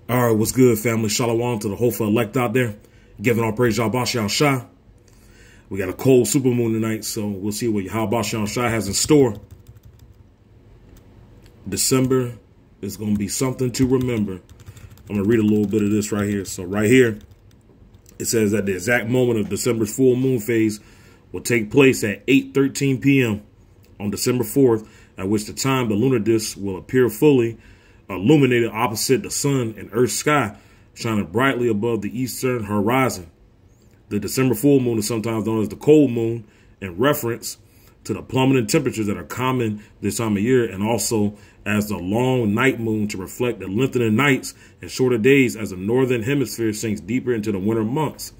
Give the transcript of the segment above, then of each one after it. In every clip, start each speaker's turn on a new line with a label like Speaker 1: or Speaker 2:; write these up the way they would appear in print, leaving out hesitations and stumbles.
Speaker 1: All right, what's good, family? Shalom to the hopeful elect out there. Giving all praise Yahawah Shah. We got a cold supermoon tonight, so we'll see what Yahawah Shah has in store. December is going to be something to remember. I'm going to read a little bit of this right here. So right here, it says that the exact moment of December's full moon phase will take place at 8:13 p.m. on December 4th, at which the time the lunar disk will appear fully illuminated opposite the sun and Earth's sky, shining brightly above the eastern horizon. The December full moon is sometimes known as the cold moon in reference to the plummeting temperatures that are common this time of year, and also as the long night moon to reflect the lengthening nights and shorter days as the northern hemisphere sinks deeper into the winter months.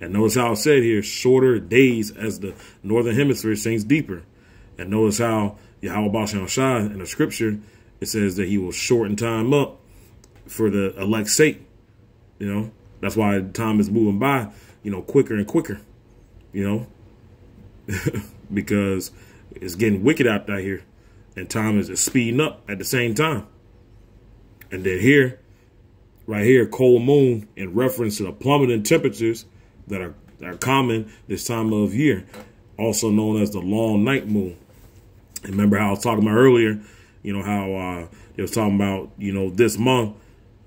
Speaker 1: And notice how it said here, shorter days as the northern hemisphere sinks deeper. And notice how Yahawah Shah in the scripture, it says that he will shorten time up for the elect's sake. You know, that's why time is moving by, you know, quicker and quicker, you know, because it's getting wicked out there here and time is speeding up at the same time. And then here, right here, cold moon in reference to the plummeting temperatures that are common this time of year, also known as the long night moon. And remember how I was talking about earlier, you know, how they was talking about, you know, this month,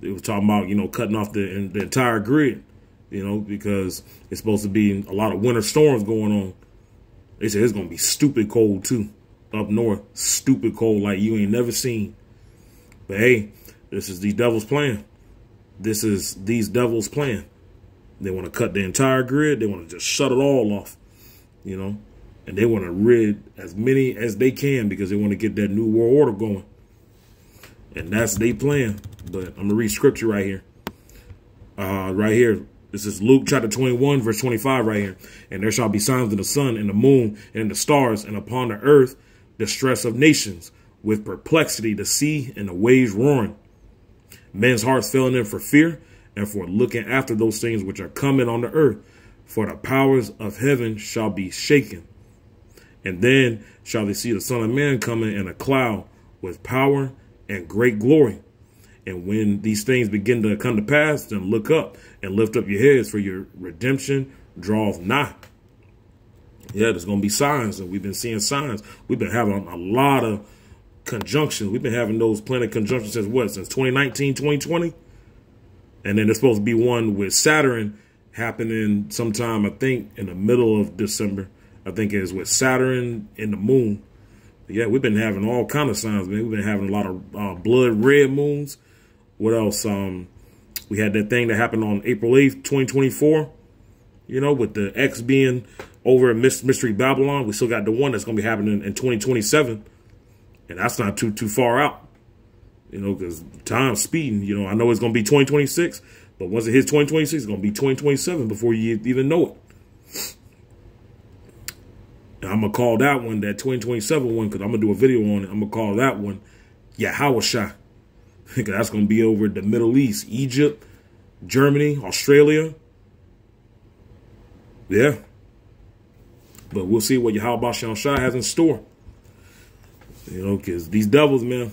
Speaker 1: they was talking about, you know, cutting off the entire grid, you know, because it's supposed to be a lot of winter storms going on. They said it's going to be stupid cold, too, up north. Stupid cold like you ain't never seen. But, hey, this is these devils playing. This is these devils playing. They want to cut the entire grid. They want to just shut it all off, you know. And they want to rid as many as they can because they want to get that new world order going. And that's they plan. But I'm going to read scripture right here. Right here. This is Luke chapter 21, verse 25 right here. And there shall be signs in the sun and the moon and in the stars, and upon the earth distress of nations, with perplexity the sea and the waves roaring. Men's hearts failing them for fear and for looking after those things which are coming on the earth. For the powers of heaven shall be shaken. And then shall they see the Son of Man coming in a cloud with power and great glory. And when these things begin to come to pass, then look up and lift up your heads, for your redemption draweth nigh. Yeah, there's going to be signs, and we've been seeing signs. We've been having a lot of conjunctions. We've been having those planet conjunctions since what? Since 2019, 2020? And then there's supposed to be one with Saturn happening sometime, I think, in the middle of December. I think it's with Saturn and the moon. But yeah, we've been having all kind of signs, man. We've been having a lot of blood red moons. What else? We had that thing that happened on April 8th, 2024, you know, with the X being over in Mystery Babylon. We still got the one that's going to be happening in 2027. And that's not too far out, you know, because time's speeding. You know, I know it's going to be 2026, but once it hits 2026, it's going to be 2027 before you even know it. And I'm going to call that one, that 2027 one, because I'm going to do a video on it. I'm going to call that one Yahawah Shah. Because that's going to be over the Middle East, Egypt, Germany, Australia. Yeah. But we'll see what Yahawah Shah has in store. You know, because these devils, man,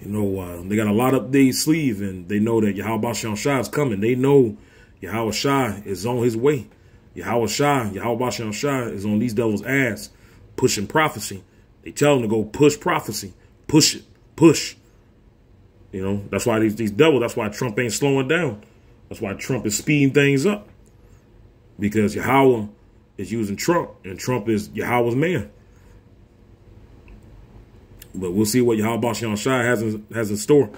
Speaker 1: you know, they got a lot up their sleeve, and they know that Yahawah Shah is coming. They know Yahawah Shah is on his way. Yahawah Shah is on these devils' ass, pushing prophecy. They tell them to go push prophecy. Push it. Push. You know, that's why these devils, that's why Trump ain't slowing down. That's why Trump is speeding things up. Because Yahawah is using Trump, and Trump is Yahawah's man. But we'll see what Yahawah Shah has in store.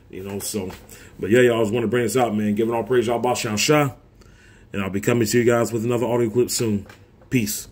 Speaker 1: You know, so, but yeah, y'all, I just want to bring this out, man. Giving all praise Yahawah Shah. And I'll be coming to you guys with another audio clip soon. Peace.